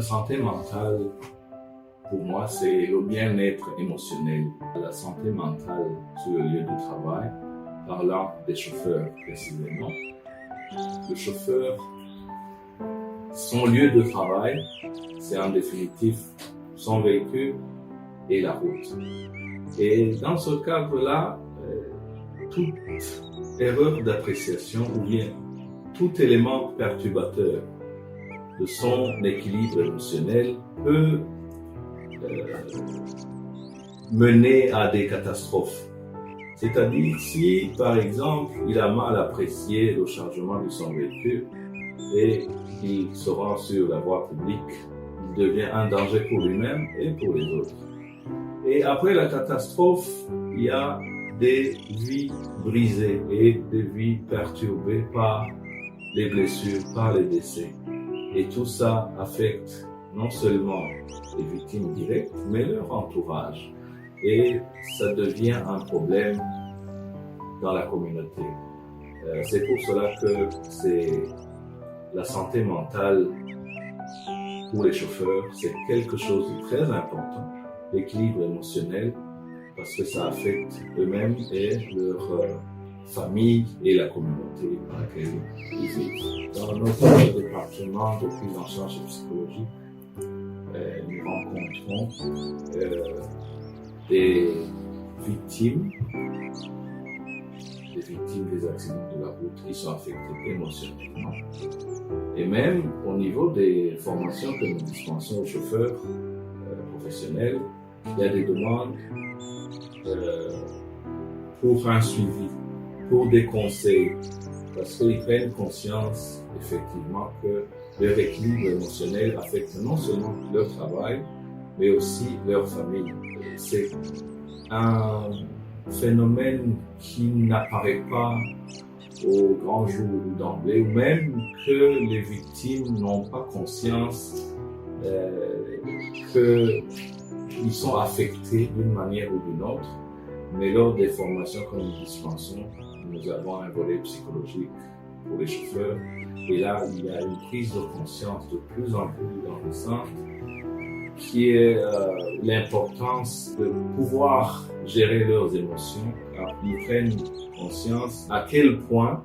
La santé mentale, pour moi, c'est le bien-être émotionnel. La santé mentale sur le lieu de travail, parlant des chauffeurs précisément. Le chauffeur, son lieu de travail, c'est en définitive son véhicule et la route. Et dans ce cadre-là, toute erreur d'appréciation ou bien tout élément perturbateur de son équilibre émotionnel peut mener à des catastrophes. C'est-à-dire si, par exemple, il a mal apprécié le chargement de son véhicule et qu'il se rend sur la voie publique, il devient un danger pour lui-même et pour les autres. Et après la catastrophe, il y a des vies brisées et des vies perturbées par les blessures, par les décès. Et tout ça affecte non seulement les victimes directes, mais leur entourage. Et ça devient un problème dans la communauté. C'est pour cela que c'est la santé mentale pour les chauffeurs, c'est quelque chose de très important, l'équilibre émotionnel, parce que ça affecte eux-mêmes et leur famille et la communauté dans laquelle ils vivent. Dans notre département de prise en charge psychologique, nous rencontrons des victimes des accidents de la route qui sont affectées émotionnellement. Et même au niveau des formations que nous dispensons aux chauffeurs professionnels, il y a des demandes pour un suivi, pour des conseils, parce qu'ils prennent conscience effectivement que leur équilibre émotionnel affecte non seulement leur travail, mais aussi leur famille. C'est un phénomène qui n'apparaît pas au grand jour d'emblée, ou même que les victimes n'ont pas conscience qu'ils sont affectés d'une manière ou d'une autre. Mais lors des formations que nous dispensons, nous avons un volet psychologique pour les chauffeurs. Et là, il y a une prise de conscience de plus en plus grandissante qui est l'importance de pouvoir gérer leurs émotions, car ils prennent conscience à quel point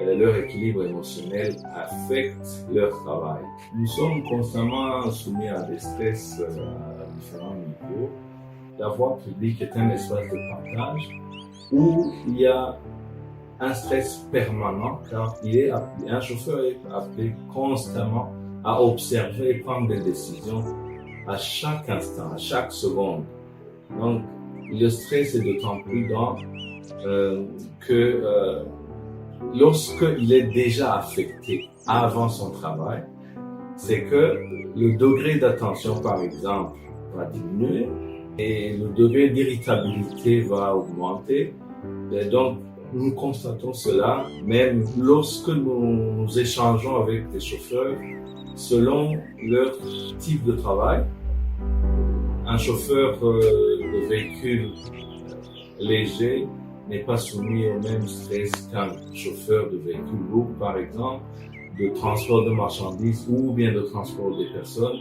leur équilibre émotionnel affecte leur travail. Nous sommes constamment soumis à des stress à différents niveaux. La voie publique est un espace de partage où il y a un stress permanent, car un chauffeur est appelé constamment à observer et prendre des décisions à chaque instant, à chaque seconde. Donc, le stress est d'autant plus grand que lorsqu'il est déjà affecté avant son travail, c'est que le degré d'attention, par exemple, va diminuer et le degré d'irritabilité va augmenter. Et donc, nous constatons cela même lorsque nous échangeons avec des chauffeurs selon leur type de travail. Un chauffeur de véhicule léger n'est pas soumis au même stress qu'un chauffeur de véhicule lourd, par exemple, de transport de marchandises ou bien de transport des personnes.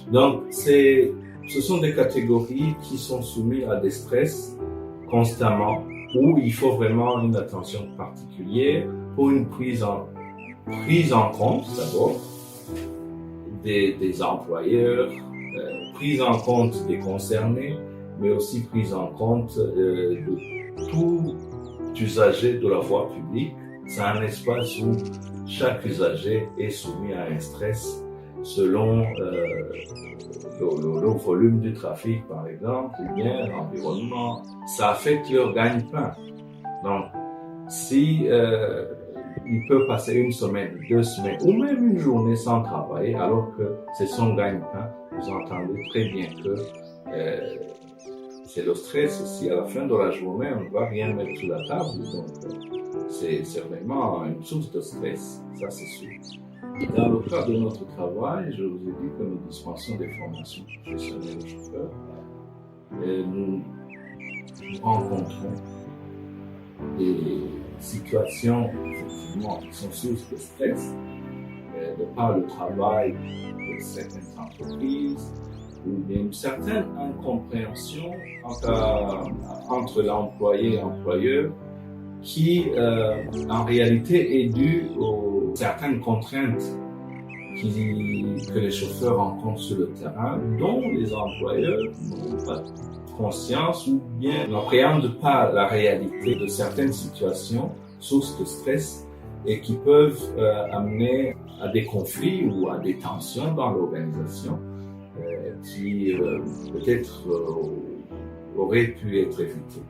Donc, ce sont des catégories qui sont soumises à des stress constamment, où il faut vraiment une attention particulière pour une prise en compte d'abord des employeurs, prise en compte des concernés, mais aussi prise en compte de tout usager de la voie publique. C'est un espace où chaque usager est soumis à un stress selon le volume du trafic, par exemple, ou bien l'environnement. Ça affecte leur gagne-pain. Donc, si il peut passer une semaine, 2 semaines, ou même une journée sans travailler, alors que c'est son gagne-pain, vous entendez très bien que c'est le stress. Si à la fin de la journée, on ne va rien mettre sur la table, donc c'est vraiment une source de stress, ça c'est sûr. Dans le cadre de notre travail, je vous ai dit que nous dispensons des formations professionnelles aux chauffeurs. Et nous rencontrons des situations effectivement qui sont sources de stress. de par le travail de certaines entreprises, ou bien une certaine incompréhension entre l'employé et l'employeur qui, en réalité, est due aux certaines contraintes que les chauffeurs rencontrent sur le terrain, dont les employeurs n'ont pas conscience ou bien n'appréhendent pas la réalité de certaines situations, sources de stress, et qui peuvent amener à des conflits ou à des tensions dans l'organisation qui peut-être auraient pu être évitées.